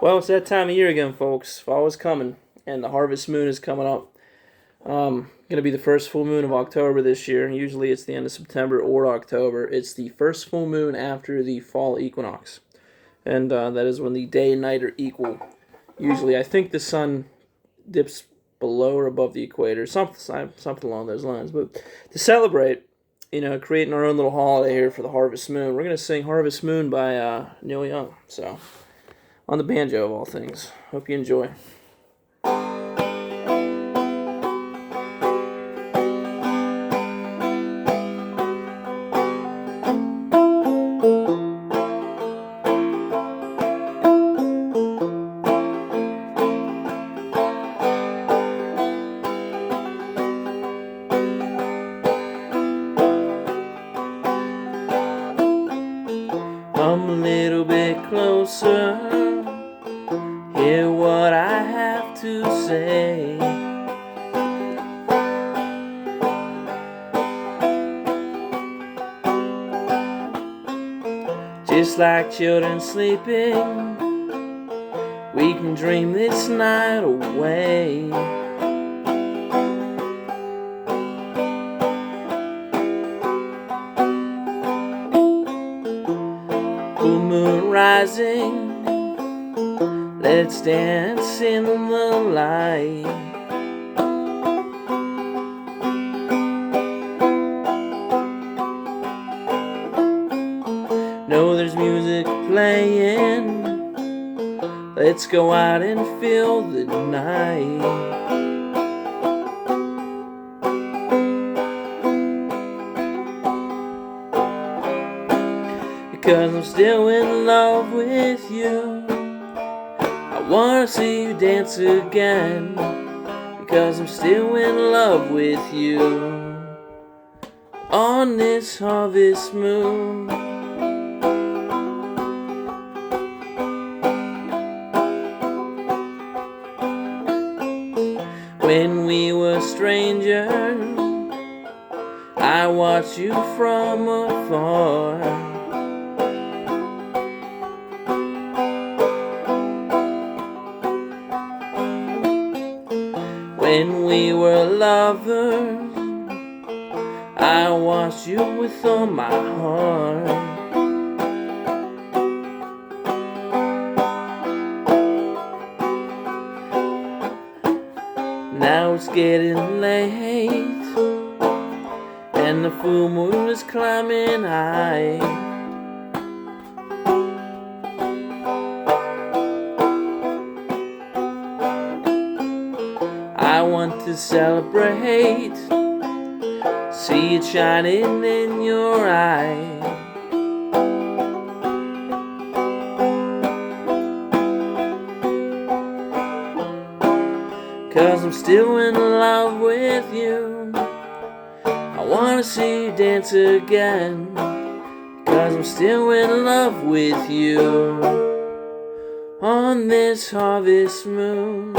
Well, it's that time of year again, folks. Fall is coming, and the harvest moon is coming up. Going to be the first full moon of October this year. Usually it's the end of September or October. It's the first full moon after the fall equinox. And that is when the day and night are equal. Usually, I think the sun dips below or above the equator, something along those lines. But to celebrate, creating our own little holiday here for the Harvest Moon, we're going to sing Harvest Moon by Neil Young. So, on the banjo of all things. Hope you enjoy. Come a little bit closer, hear what I have to say. Just like children sleeping, we can dream this night away. Full moon rising, let's dance in the light. Know there's music playing, let's go out and feel the night. Because I'm still in love with you, I wanna see you dance again. Because I'm still in love with you on this harvest moon. When we were strangers, I watched you from afar. When we were lovers, I watched you with all my heart. Now it's getting late, and the full moon is climbing high. I want to celebrate, see it shining in your eye. Cause I'm still in love with you, I wanna see you dance again. Cause I'm still in love with you on this harvest moon.